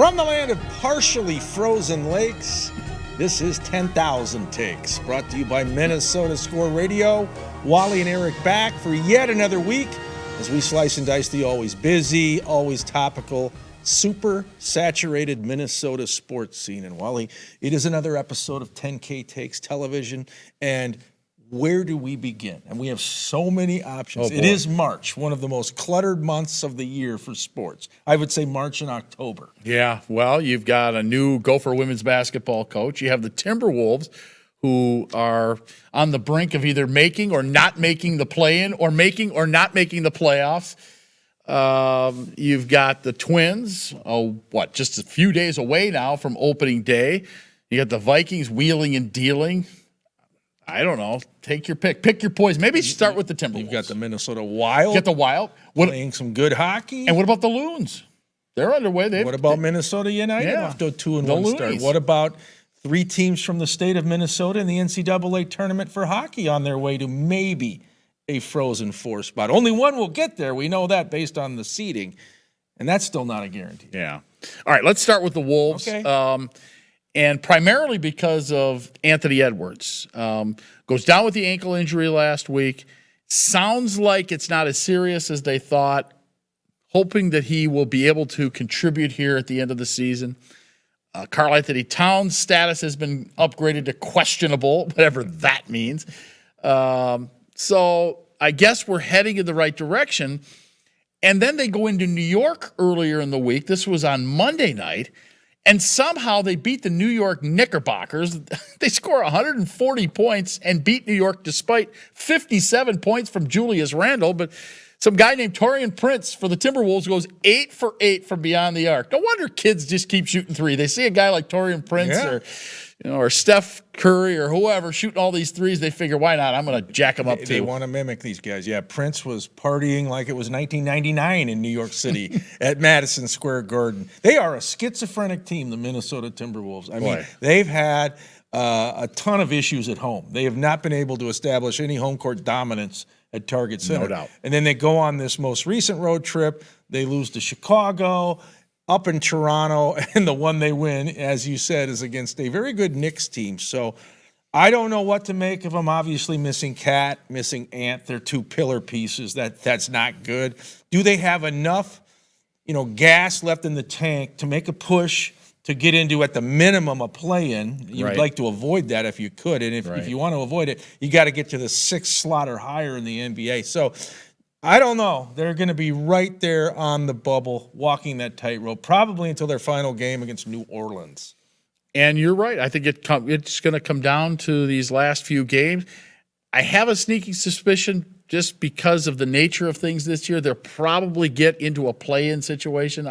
From the land of partially frozen lakes, this is 10,000 Takes, brought to you by Minnesota Score Radio. Wally and Eric back for yet another week as we slice and dice the always busy, always topical, super saturated Minnesota sports scene. And Wally, it is another episode of 10K Takes Television, and where do we begin? And we have so many options. It is March, one of the most cluttered months of the year for sports. I would say March and October. Yeah, well, you've got a new Gopher women's basketball coach. You have the Timberwolves, who are on the brink of either making or not making the play-in, or making or not making the playoffs. You've got the Twins, just a few days away now from opening day. You got the Vikings wheeling and dealing. I don't know. Take your pick. Pick your poison. Maybe start with the Timberwolves. You've got the Minnesota Wild. Get the Wild. Playing some good hockey. And what about the Loons? They're underway. What about Minnesota United? Off to a 2-1 start. What about three teams from the state of Minnesota in the NCAA tournament for hockey on their way to maybe a Frozen Four spot? Only one will get there. We know that based on the seeding, and that's still not a guarantee. Yeah. All right, let's start with the Wolves. Okay. And primarily because of Anthony Edwards. Goes down with the ankle injury last week. Sounds like it's not as serious as they thought. Hoping that he will be able to contribute here at the end of the season. Karl-Anthony Towns' status has been upgraded to questionable, whatever that means. So I guess we're heading in the right direction. And then they go into New York earlier in the week. This was on Monday night. And somehow they beat the New York Knickerbockers. They score 140 points and beat New York despite 57 points from Julius Randle. But some guy named Taurean Prince for the Timberwolves goes 8 for 8 from beyond the arc. No wonder kids just keep shooting three. They see a guy like Taurean Prince or Steph Curry or whoever shooting all these threes. They figure, why not? I'm going to jack them up too. They want to mimic these guys. Yeah, Prince was partying like it was 1999 in New York City at Madison Square Garden. They are a schizophrenic team, the Minnesota Timberwolves. I mean, they've had a ton of issues at home. They have not been able to establish any home court dominance at Target Center. No doubt. And then they go on this most recent road trip. They lose to Chicago, up in Toronto, and the one they win, as you said, is against a very good Knicks team. So I don't know what to make of them. Obviously missing Cat, missing Ant. They're two pillar pieces. That's not good. Do they have enough, gas left in the tank to make a push to get into, at the minimum, a play-in? You'd like to avoid that if you could. And if you want to avoid it, you got to get to the 6th slot or higher in the NBA. So I don't know. They're going to be right there on the bubble, walking that tightrope, probably until their final game against New Orleans. And you're right. I think it's going to come down to these last few games. I have a sneaking suspicion, just because of the nature of things this year, they'll probably get into a play-in situation.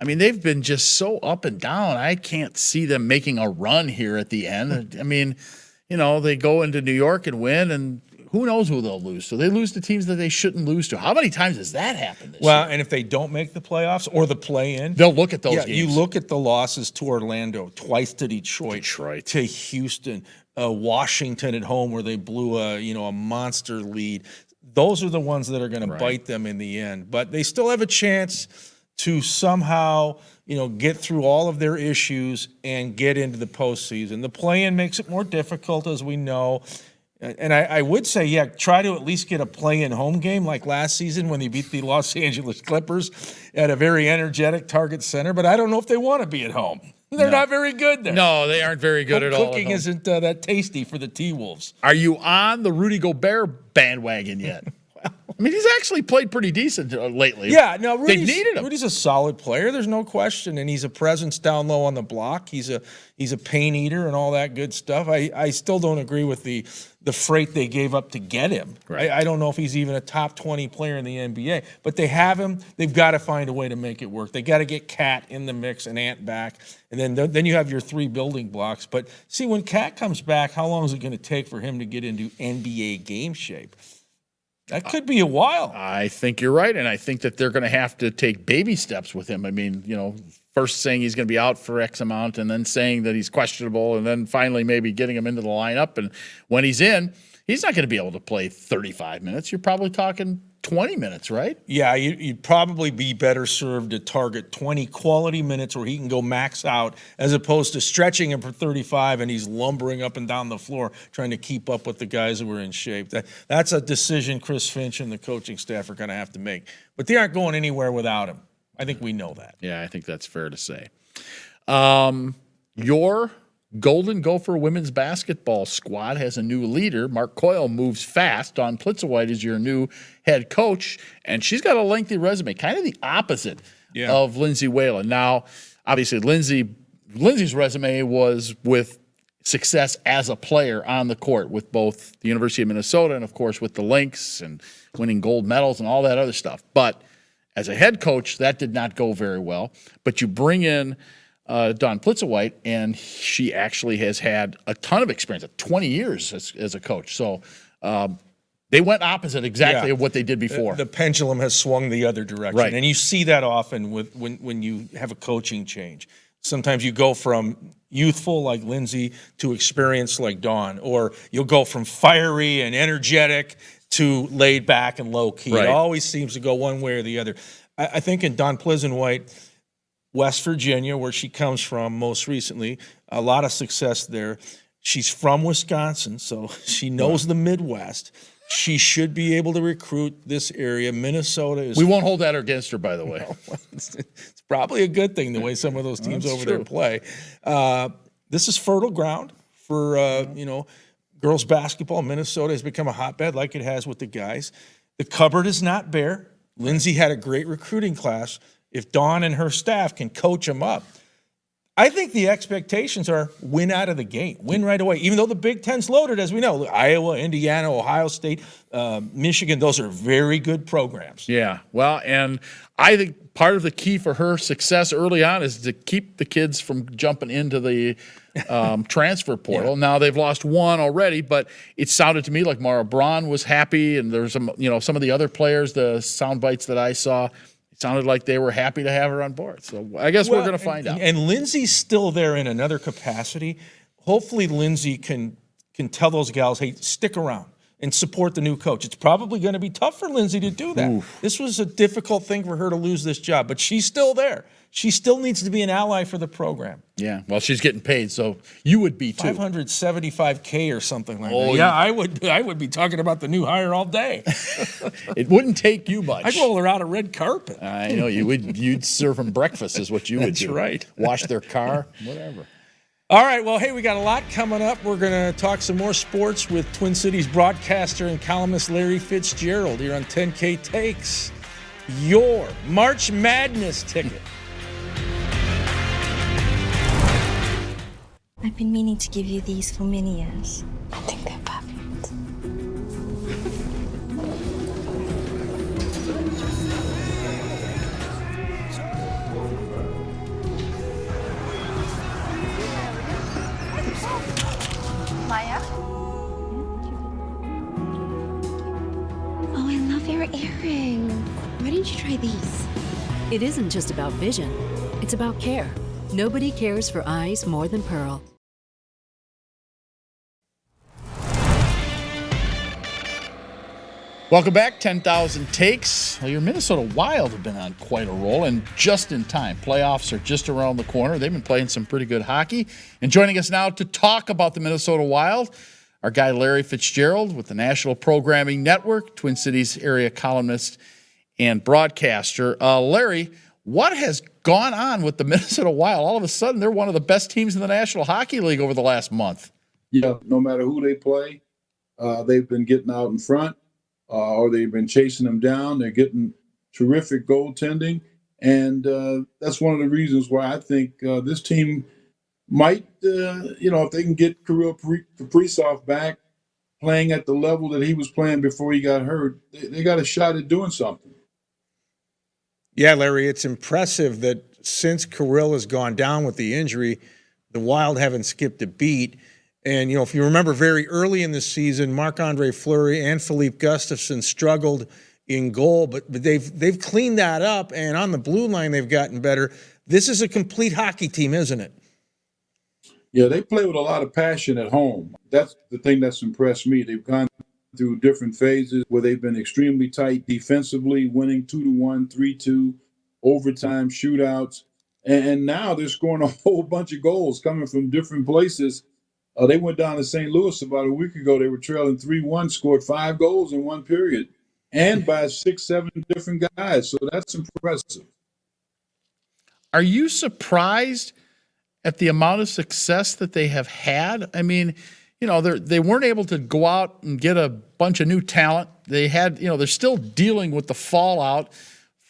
They've been just so up and down. I can't see them making a run here at the end. They go into New York and win, and who knows who they'll lose to. They lose to teams that they shouldn't lose to. How many times has that happened this year? And if they don't make the playoffs or the play-in, they'll look at those games. You look at the losses to Orlando, twice to Detroit. To Houston, Washington at home where they blew a monster lead. Those are the ones that are going to bite them in the end. But they still have a chance to somehow, get through all of their issues and get into the postseason. The play-in makes it more difficult, as we know. And I would say, try to at least get a play-in home game like last season when they beat the Los Angeles Clippers at a very energetic Target Center. But I don't know if they want to be at home. They're not very good there. No, they aren't very good at all. Cooking isn't that tasty for the T-Wolves. Are you on the Rudy Gobert bandwagon yet? He's actually played pretty decent lately. Yeah, no, they've needed him. Rudy's a solid player. There's no question, and he's a presence down low on the block. He's a pain eater and all that good stuff. I still don't agree with the freight they gave up to get him. I don't know if he's even a top 20 player in the NBA, but they have him. They've got to find a way to make it work. They got to get Cat in the mix and Ant back, and then you have your three building blocks. But see, when Cat comes back, how long is it going to take for him to get into NBA game shape? That could be a while. I think you're right, and I think that they're going to have to take baby steps with him. First saying he's going to be out for X amount, and then saying that he's questionable, and then finally maybe getting him into the lineup. And when he's in, he's not going to be able to play 35 minutes. You're probably talking 20 minutes, right? Yeah, you'd probably be better served to target 20 quality minutes where he can go max out as opposed to stretching him for 35 and he's lumbering up and down the floor trying to keep up with the guys who are in shape. That's a decision Chris Finch and the coaching staff are going to have to make. But they aren't going anywhere without him. I think we know that. Yeah, I think that's fair to say. Your Golden Gopher women's basketball squad has a new leader. Mark Coyle moves fast. Dawn Plitzowite is your new head coach, and she's got a lengthy resume, kind of the opposite of Lindsay Whalen. Now, obviously, Lindsay's resume was with success as a player on the court with both the University of Minnesota and, of course, with the Lynx and winning gold medals and all that other stuff. But as a head coach, that did not go very well. But you bring in Dawn Plitzowite, and she actually has had a ton of experience, 20 years as a coach. So they went opposite exactly of what they did before. The pendulum has swung the other direction. Right. And you see that often when you have a coaching change. Sometimes you go from youthful like Lindsay to experienced like Dawn, or you'll go from fiery and energetic to laid back and low key. Right. It always seems to go one way or the other. I think in Dawn Plitzowite, West Virginia, where she comes from most recently, a lot of success there. She's from Wisconsin, so she knows the Midwest. She should be able to recruit this area. Minnesota is... We won't hold that against her, by the way. It's probably a good thing the way some of those teams over there play. This is fertile ground for, girls basketball. Minnesota has become a hotbed like it has with the guys. The cupboard is not bare. Lindsay had a great recruiting class. If Dawn and her staff can coach them up, I think the expectations are win out of the gate, win right away. Even though the Big Ten's loaded, as we know, Iowa, Indiana, Ohio State, Michigan, those are very good programs. Yeah, well, and I think part of the key for her success early on is to keep the kids from jumping into the transfer portal. Yeah. Now they've lost one already, but it sounded to me like Mara Braun was happy, and there's some of the other players, the sound bites that I saw. Sounded like they were happy to have her on board. So I guess we're going to find out. And Lindsay's still there in another capacity. Hopefully Lindsay can tell those gals, hey, stick around and support the new coach. It's probably going to be tough for Lindsay to do that. Oof. This was a difficult thing for her to lose this job, but she's still there. She still needs to be an ally for the program. Yeah, well, she's getting paid, so you would be too. $575K or something like that. Yeah, I would be talking about the new hire all day. It wouldn't take you much. I'd roll her out a red carpet. I know you would. You'd serve them breakfast, is what you would do. That's right. Wash their car, whatever. All right, well, hey, we got a lot coming up. We're going to talk some more sports with Twin Cities broadcaster and columnist Larry Fitzgerald here on 10K Takes, your March Madness ticket. I've been meaning to give you these for many years. I think they're perfect. Maya? Oh, I love your earrings. Why didn't you try these? It isn't just about vision. It's about care. Nobody cares for eyes more than Pearl. Welcome back, 10,000 Takes. Well, your Minnesota Wild have been on quite a roll, and just in time. Playoffs are just around the corner. They've been playing some pretty good hockey. And joining us now to talk about the Minnesota Wild, our guy Larry Fitzgerald with the National Programming Network, Twin Cities area columnist and broadcaster. Larry, what has gone on with the Minnesota Wild? All of a sudden, they're one of the best teams in the National Hockey League over the last month. Yeah, no matter who they play, they've been getting out in front. Or they've been chasing them down. They're getting terrific goaltending. And that's one of the reasons why I think this team might, if they can get Kirill Kaprizov back playing at the level that he was playing before he got hurt, they got a shot at doing something. Yeah, Larry, it's impressive that since Kirill has gone down with the injury, the Wild haven't skipped a beat. And, if you remember very early in the season, Marc-Andre Fleury and Philippe Gustafsson struggled in goal, but they've cleaned that up, and on the blue line they've gotten better. This is a complete hockey team, isn't it? Yeah, they play with a lot of passion at home. That's the thing that's impressed me. They've gone through different phases where they've been extremely tight defensively, winning 2-1, 3-2, overtime shootouts. And now they're scoring a whole bunch of goals coming from different places. They went down to St. Louis about a week ago. They were trailing 3-1, scored 5 goals in one period, and by 6-7 different guys. So that's impressive. Are you surprised at the amount of success that they have had? I mean, they weren't able to go out and get a bunch of new talent. They had, they're still dealing with the fallout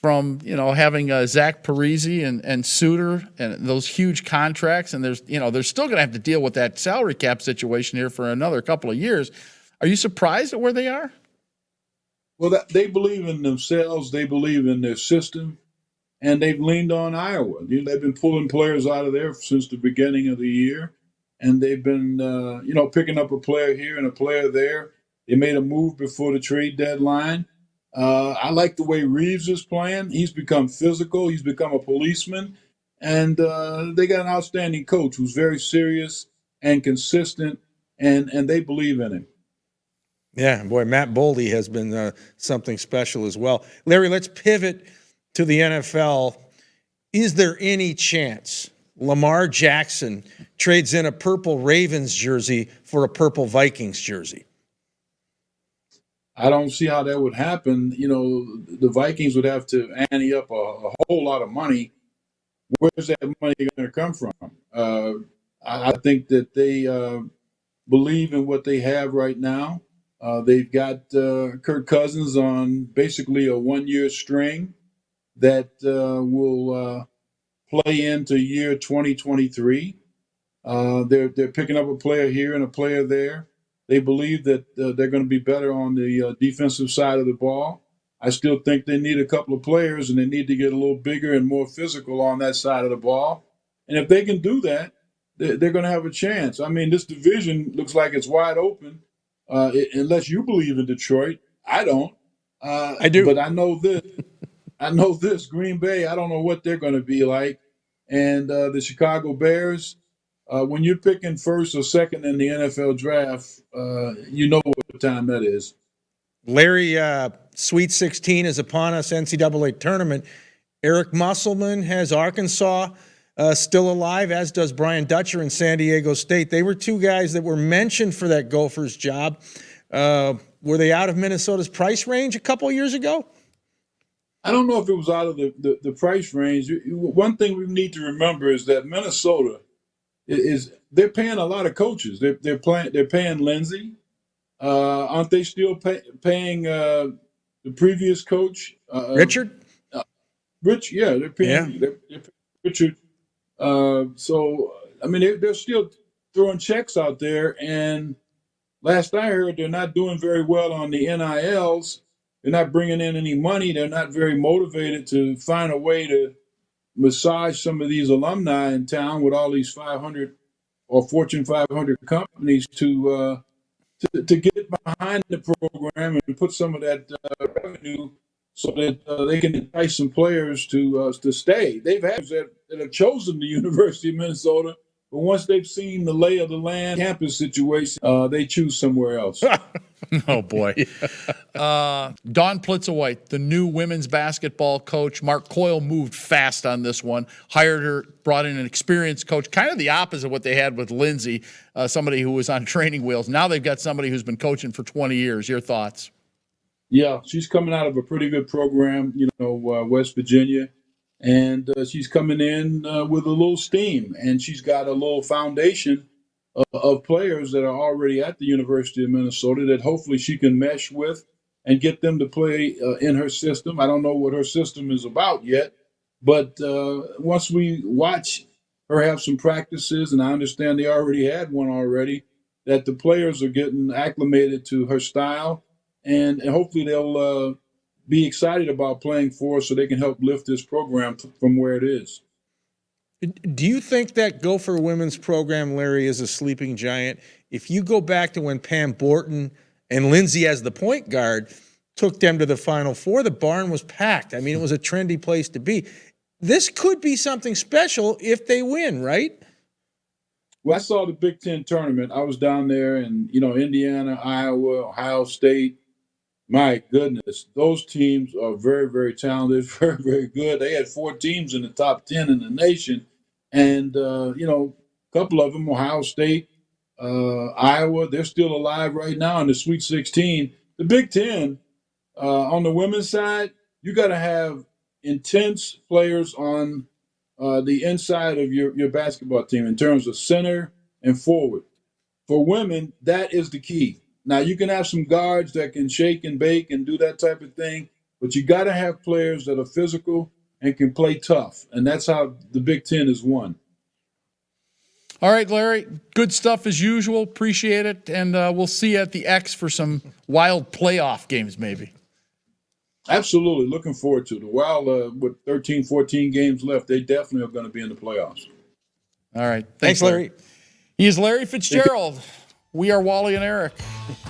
from, having Zach Parise and Suter and those huge contracts. And they're still going to have to deal with that salary cap situation here for another couple of years. Are you surprised at where they are? Well, they believe in themselves. They believe in their system. And they've leaned on Iowa. They've been pulling players out of there since the beginning of the year. And they've been, picking up a player here and a player there. They made a move before the trade deadline. I like the way Reeves is playing. He's become physical. He's become a policeman. And they got an outstanding coach who's very serious and consistent, and they believe in him. Yeah, boy, Matt Boldy has been something special as well. Larry, let's pivot to the NFL. Is there any chance Lamar Jackson trades in a purple Ravens jersey for a purple Vikings jersey? I don't see how that would happen. The Vikings would have to ante up a whole lot of money. Where's that money going to come from? I think that they believe in what they have right now. They've got Kirk Cousins on basically a one-year string that will play into year 2023. They're picking up a player here and a player there. They believe that they're going to be better on the defensive side of the ball. I still think they need a couple of players, and they need to get a little bigger and more physical on that side of the ball. And if they can do that, they're going to have a chance. I mean, this division looks like it's wide open, unless you believe in Detroit. I don't. I do. But I know this. Green Bay, I don't know what they're going to be like. And the Chicago Bears, when you're picking first or second in the NFL draft, you know what time that is. Larry, Sweet 16 is upon us, NCAA tournament. Eric Musselman has Arkansas still alive, as does Brian Dutcher in San Diego State. They were two guys that were mentioned for that Gophers job. Were they out of Minnesota's price range a couple of years ago? I don't know if it was out of the price range. One thing we need to remember is that Minnesota they're paying a lot of coaches. They're paying Lindsey. Aren't they still paying the previous coach? Richard? Rich, yeah, they're paying, they're paying Richard. So, I mean, they're still throwing checks out there. And last I heard, they're not doing very well on the NILs. They're not bringing in any money. They're not very motivated to find a way to massage some of these alumni in town with all these 500 or Fortune 500 companies to get behind the program and put some of that revenue so that they can entice some players to stay. They've had that have chosen the University of Minnesota, but once they've seen the lay of the land, campus situation, they choose somewhere else. Oh, boy. Dawn Plitzowite, the new women's basketball coach. Mark Coyle moved fast on this one, hired her, brought in an experienced coach, kind of the opposite of what they had with Lindsey, somebody who was on training wheels. Now they've got somebody who's been coaching for 20 years. Your thoughts? Yeah, she's coming out of a pretty good program, West Virginia. And she's coming in with a little steam, and she's got a little foundation of players that are already at the University of Minnesota that hopefully she can mesh with and get them to play in her system. I don't know what her system is about yet, but once we watch her have some practices, and I understand they already had one already, that the players are getting acclimated to her style, and hopefully they'll be excited about playing for her so they can help lift this program from where it is. Do you think that Gopher women's program, Larry, is a sleeping giant? If you go back to when Pam Borton and Lindsay as the point guard took them to the Final Four, the barn was packed. I mean, it was a trendy place to be. This could be something special if they win, right? Well, I saw the Big Ten tournament. I was down there, and Indiana, Iowa, Ohio State. My goodness, those teams are very, very talented, very, very good. They had 4 teams in the top 10 in the nation, and a couple of them, Ohio State, Iowa, they're still alive right now in the Sweet 16. The Big Ten, on the women's side, you got to have intense players on the inside of your basketball team in terms of center and forward. For women, that is the key. Now, you can have some guards that can shake and bake and do that type of thing, but you got to have players that are physical and can play tough, and that's how the Big Ten is won. All right, Larry, good stuff as usual. Appreciate it, and we'll see you at the X for some wild playoff games maybe. Absolutely. Looking forward to it. While with 13, 14 games left, they definitely are going to be in the playoffs. All right. Thanks, Larry. He is Larry Fitzgerald. We are Wally and Eric.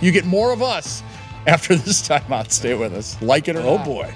You get more of us after this timeout. Stay with us. Like it or not. Oh, boy.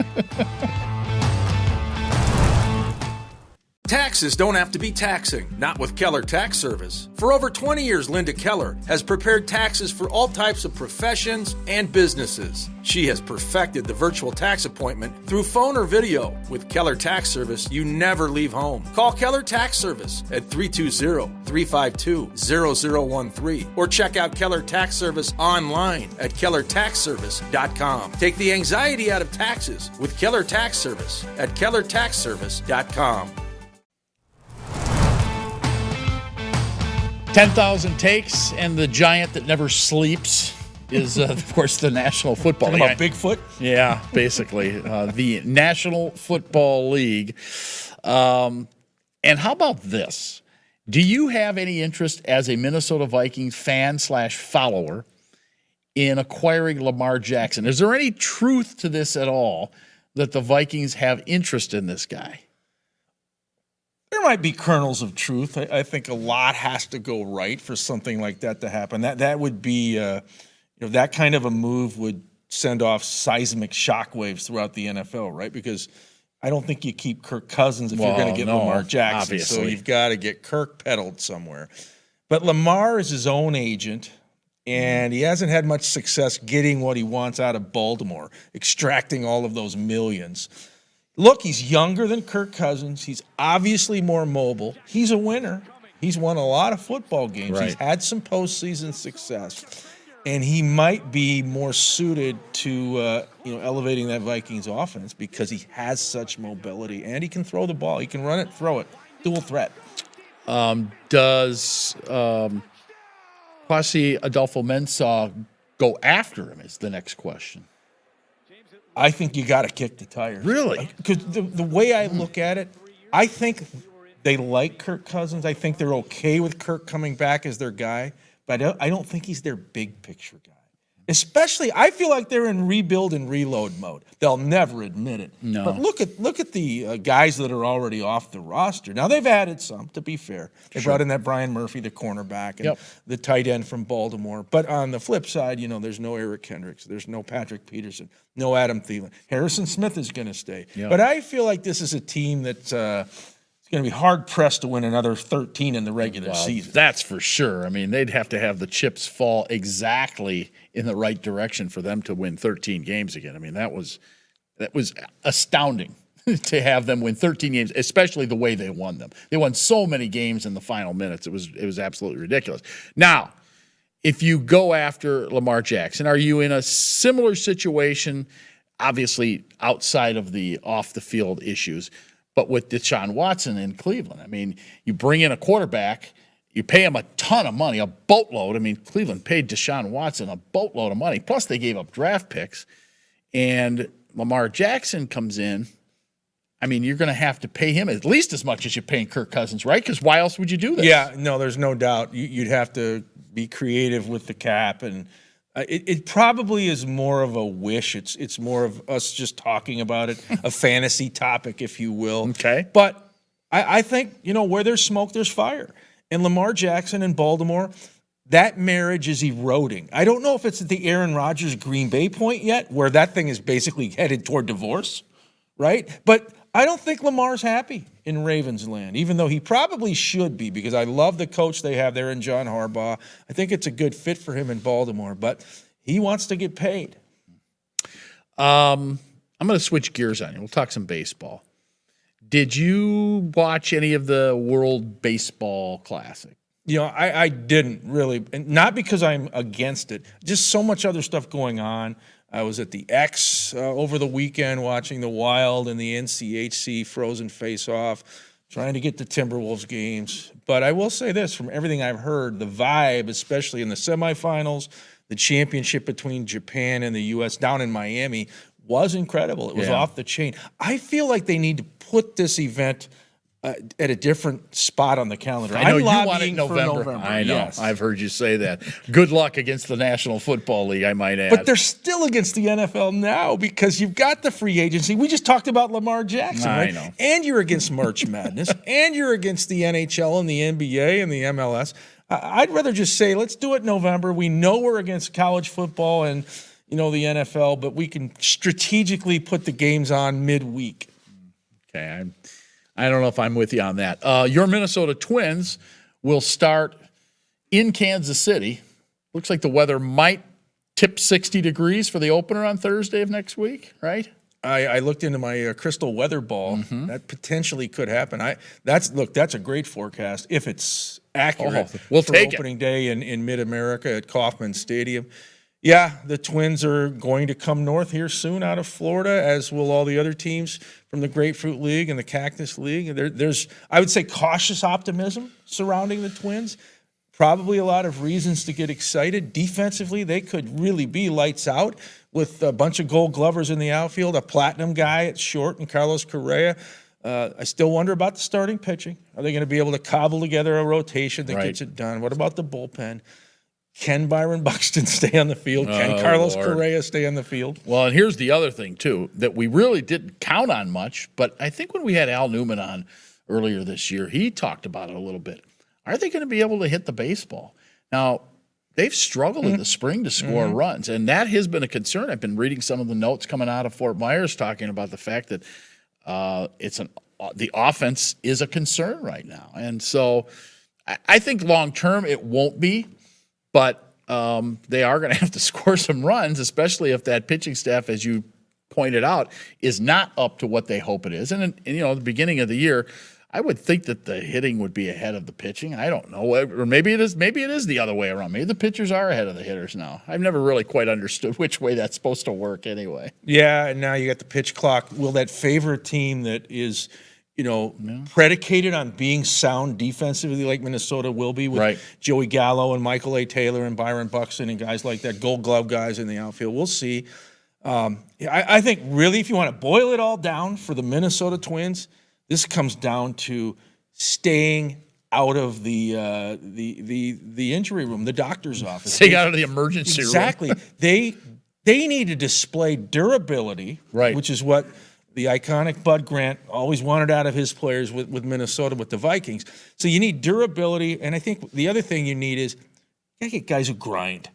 Taxes don't have to be taxing, not with Keller Tax Service. For over 20 years, Linda Keller has prepared taxes for all types of professions and businesses. She has perfected the virtual tax appointment through phone or video. With Keller Tax Service, you never leave home. Call Keller Tax Service at 320-352-0013 or check out Keller Tax Service online at kellertaxservice.com. Take the anxiety out of taxes with Keller Tax Service at kellertaxservice.com. 10,000 takes, and the giant that never sleeps is, of course, the National Football League. Talking about Bigfoot? Yeah, basically. The National Football League. And how about this? Do you have any interest as a Minnesota Vikings fan/follower in acquiring Lamar Jackson? Is there any truth to this at all that the Vikings have interest in this guy? There might be kernels of truth. I think a lot has to go right for something like that to happen. That would be, that kind of a move would send off seismic shockwaves throughout the NFL, right? Because I don't think you keep Kirk Cousins if you're going to get Lamar Jackson. Obviously. So you've got to get Kirk peddled somewhere. But Lamar is his own agent, and he hasn't had much success getting what he wants out of Baltimore, extracting all of those millions. Look, he's younger than Kirk Cousins. He's obviously more mobile. He's a winner. He's won a lot of football games. Right. He's had some postseason success. And he might be more suited to elevating that Vikings offense because he has such mobility. And he can throw the ball. He can run it, throw it. Dual threat. Does Kwesi Adolfo-Mensah go after him is the next question. I think you got to kick the tires. Really? Because the way I look at it, I think they like Kirk Cousins. I think they're okay with Kirk coming back as their guy. But I don't think he's their big picture guy. Especially, I feel like they're in rebuild and reload mode. They'll never admit it. No. But look at the guys that are already off the roster. Now, they've added some, to be fair. They brought in that Brian Murphy, the cornerback, and the tight end from Baltimore. But on the flip side, there's no Eric Kendricks. There's no Patrick Peterson. No Adam Thielen. Harrison Smith is going to stay. Yep. But I feel like this is a team that's going to be hard-pressed to win another 13 in the regular season. That's for sure. I mean, they'd have to have the chips fall exactly in the right direction for them to win 13 games again. I mean, that was astounding to have them win 13 games, especially the way they won them. They won so many games in the final minutes. It was absolutely ridiculous. Now, if you go after Lamar Jackson, are you in a similar situation, obviously outside of the off-the-field issues, but with Deshaun Watson in Cleveland? I mean, you bring in a quarterback, you pay him a ton of money, a boatload. I mean, Cleveland paid Deshaun Watson a boatload of money. Plus, they gave up draft picks. And Lamar Jackson comes in. I mean, you're going to have to pay him at least as much as you're paying Kirk Cousins, right? Because why else would you do this? Yeah, no, there's no doubt. You'd have to be creative with the cap. And it probably is more of a wish. It's more of us just talking about it, a fantasy topic, if you will. Okay. But I think, where there's smoke, there's fire. And Lamar Jackson in Baltimore, that marriage is eroding. I don't know if it's at the Aaron Rodgers Green Bay point yet, where that thing is basically headed toward divorce, right? But I don't think Lamar's happy in Ravens land, even though he probably should be, because I love the coach they have there in John Harbaugh. I think it's a good fit for him in Baltimore, but he wants to get paid. I'm going to switch gears on you. We'll talk some baseball. Did you watch any of the World Baseball Classic? You know, I didn't really, and not because I'm against it, just so much other stuff going on. I was at the X over the weekend watching the Wild and the NCHC Frozen Face-Off, trying to get the Timberwolves games. But I will say this, from everything I've heard, the vibe, especially in the semifinals, the championship between Japan and the U.S. down in Miami, was incredible. It was off the chain. I feel like they need to put this event at a different spot on the calendar. I know I'm you want it lobbying for November. I know. Yes. I've heard you say that. Good luck against the National Football League, I might add. But they're still against the NFL now because you've got the free agency. We just talked about Lamar Jackson, I right? know. And you're against March Madness, and you're against the NHL and the NBA and the MLS. I'd rather just say, let's do it in November. We know we're against college football and, the NFL, but we can strategically put the games on midweek. Okay, I don't know if I'm with you on that. Your Minnesota Twins will start in Kansas City. Looks like the weather might tip 60 degrees for the opener on Thursday of next week, right? I looked into my crystal weather ball. That potentially could happen. That's a great forecast if it's accurate. We'll for take it. opening day in Mid-America at Kauffman Stadium. Yeah, the Twins are going to come north here soon out of Florida, as will all the other teams from the Grapefruit League and the Cactus League. There's, I would say, cautious optimism surrounding the Twins. Probably a lot of reasons to get excited. Defensively, they could really be lights out with a bunch of Gold Glovers in the outfield, a platinum guy at short, and Carlos Correa. I still wonder about the starting pitching. Are they going to be able to cobble together a rotation that gets it done? What about the bullpen? Can Byron Buxton stay on the field? Can Carlos Correa stay on the field? Well, and here's the other thing, too, that we really didn't count on much, but I think when we had Al Newman on earlier this year, he talked about it a little bit. Are they going to be able to hit the baseball? Now, they've struggled in the spring to score runs, and that has been a concern. I've been reading some of the notes coming out of Fort Myers talking about the fact that the offense is a concern right now. And so I think long-term it won't be, but they are going to have to score some runs, especially if that pitching staff, as you pointed out, is not up to what they hope it is. And at the beginning of the year, I would think that the hitting would be ahead of the pitching. I don't know, or maybe it is. Maybe it is the other way around. Maybe the pitchers are ahead of the hitters now. I've never really quite understood which way that's supposed to work. Anyway. Yeah, and now you got the pitch clock. Will that favor a team that is, predicated on being sound defensively, like Minnesota will be with Joey Gallo and Michael A. Taylor and Byron Buxton and guys like that, Gold Glove guys in the outfield? We'll see. I think really, if you want to boil it all down for the Minnesota Twins, this comes down to staying out of the injury room, the doctor's office. Staying out of the emergency room. Exactly. They need to display durability, which is what the iconic Bud Grant always wanted out of his players with Minnesota, with the Vikings. So you need durability, and I think the other thing you need is you got to get guys who grind.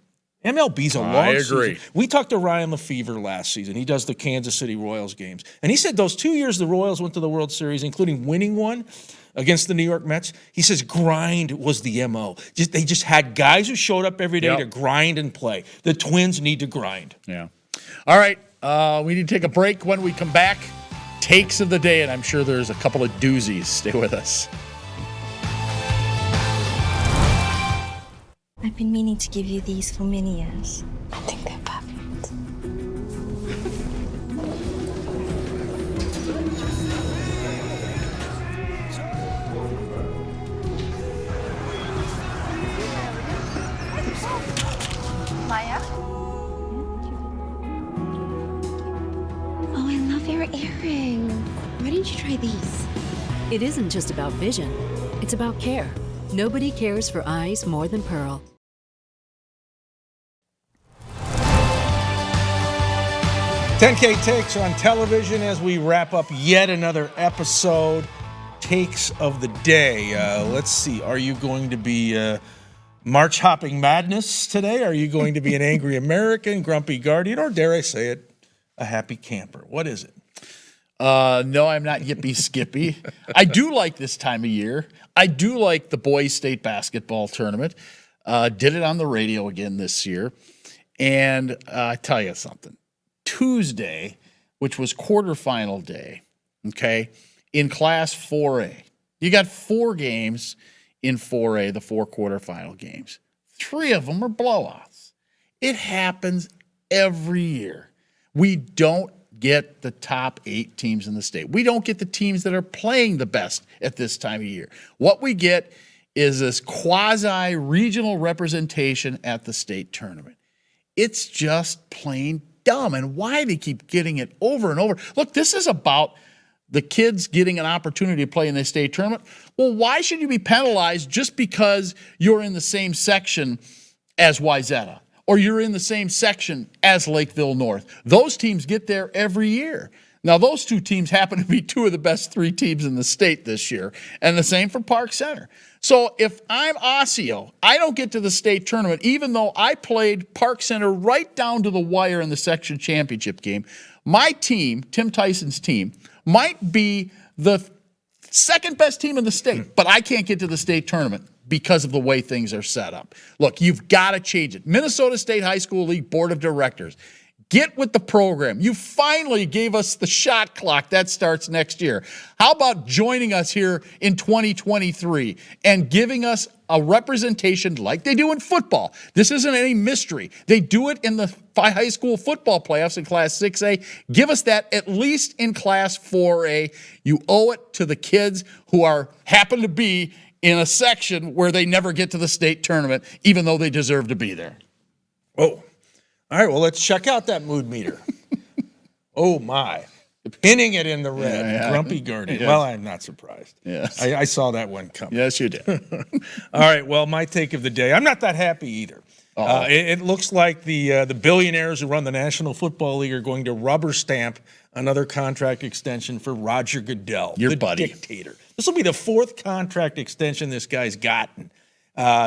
MLB's a long season. We talked to Ryan Lefevre last season. He does the Kansas City Royals games. And he said those 2 years the Royals went to the World Series, including winning one against the New York Mets, he says grind was the MO. They just had guys who showed up every day to grind and play. The Twins need to grind. Yeah. All right. We need to take a break. When we come back, takes of the day, and I'm sure there's a couple of doozies. Stay with us. I've been meaning to give you these for many years. I think they're perfect. Maya? Oh, I love your earring. Why didn't you try these? It isn't just about vision, it's about care. Nobody cares for eyes more than Pearl. $10K Takes on television as we wrap up yet another episode. Takes of the day. Let's see. Are you going to be March hopping madness today? Are you going to be an angry American, grumpy guardian, or dare I say it, a happy camper? What is it? No, I'm not yippee skippy. I do like this time of year. I do like the boys' state basketball tournament. Did it on the radio again this year. And I tell you something. Tuesday, which was quarterfinal day, okay, in Class 4A. You got 4 games in 4A, the 4 quarterfinal games. 3 of them are blowouts. It happens every year. We don't get the top 8 teams in the state. We don't get the teams that are playing the best at this time of year. What we get is this quasi-regional representation at the state tournament. It's just plain dumb. And why they keep getting it over and over. Look, this is about the kids getting an opportunity to play in the state tournament. Well, why should you be penalized just because you're in the same section as Wayzata or you're in the same section as Lakeville North? Those teams get there every year. Now, those 2 teams happen to be 2 of the best 3 teams in the state this year, and the same for Park Center. So if I'm Osseo, I don't get to the state tournament, even though I played Park Center right down to the wire in the section championship game. My team, Tim Tyson's team, might be the second best team in the state, but I can't get to the state tournament because of the way things are set up. Look, you've got to change it. Minnesota State High School League Board of Directors, get with the program. You finally gave us the shot clock. That starts next year. How about joining us here in 2023 and giving us a representation like they do in football? This isn't any mystery. They do it in the high school football playoffs in Class 6A. Give us that at least in Class 4A. You owe it to the kids who happen to be in a section where they never get to the state tournament, even though they deserve to be there. Oh. All right, well, let's check out that mood meter. Oh, my. Pinning it in the red. Yeah. Grumpy Guardian. Yes. Well, I'm not surprised. Yes. I saw that one coming. Yes, you did. All right, well, my take of the day. I'm not that happy either. It looks like the billionaires who run the National Football League are going to rubber stamp another contract extension for Roger Goodell, Your the buddy. dictator. This will be the 4th contract extension this guy's gotten.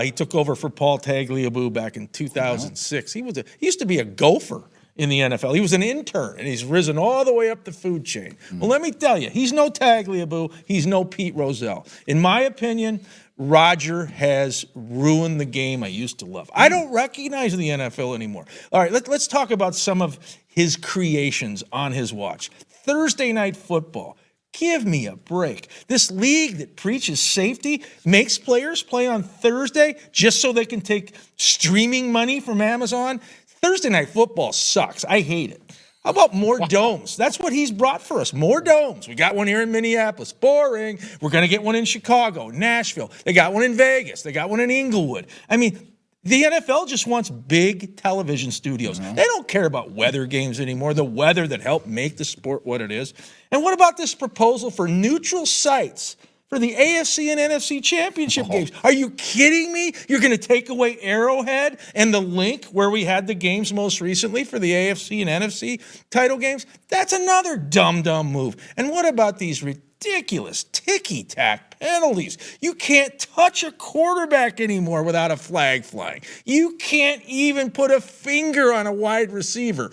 He took over for Paul Tagliabue back in 2006. He used to be a Gopher in the NFL. He was an intern, and he's risen all the way up the food chain. Well, let me tell you, he's no Tagliabue. He's no Pete Rozelle. In my opinion, Roger has ruined the game I used to love. I don't recognize the NFL anymore. All right, let's talk about some of his creations on his watch. Thursday Night Football. Give me a break. This league that preaches safety makes players play on Thursday just so they can take streaming money from Amazon. Thursday Night Football sucks. I hate it. How about more domes? That's what he's brought for us. More domes. We got one here in Minneapolis. Boring. We're going to get one in Chicago, Nashville. They got one in Vegas. They got one in Inglewood. I mean, the NFL just wants big television studios. They don't care about weather games anymore, the weather that helped make the sport what it is. And what about this proposal for neutral sites for the AFC and NFC championship games? Are you kidding me? You're going to take away Arrowhead and the link where we had the games most recently for the AFC and NFC title games? That's another dumb move. And what about these ridiculous ticky-tack penalties? You can't touch a quarterback anymore without a flag flying. You can't even put a finger on a wide receiver.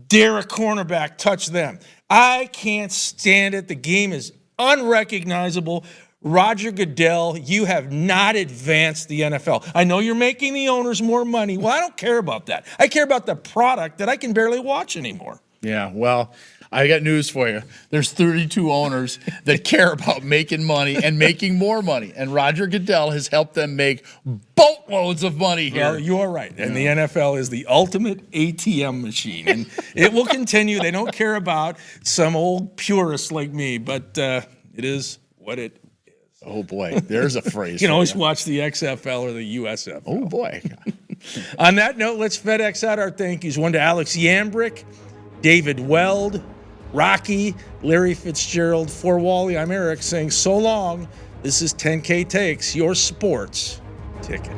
Dare a cornerback touch them. I can't stand it. The game is unrecognizable. Roger Goodell, you have not advanced the NFL. I know you're making the owners more money. Well, I don't care about that. I care about the product that I can barely watch anymore. Yeah, well, I got news for you. There's 32 owners that care about making money and making more money. And Roger Goodell has helped them make boatloads of money here. Well, you are right. And the NFL is the ultimate ATM machine. And it will continue. They don't care about some old purist like me, but it is what it is. Oh, boy. There's a phrase. You can always watch the XFL or the USFL. Oh, boy. On that note, let's FedEx out our thank yous. One to Alex Yambrick, David Weld, Rocky, Larry Fitzgerald. For Wally, I'm Eric saying so long. This is 10K Takes, your sports ticket.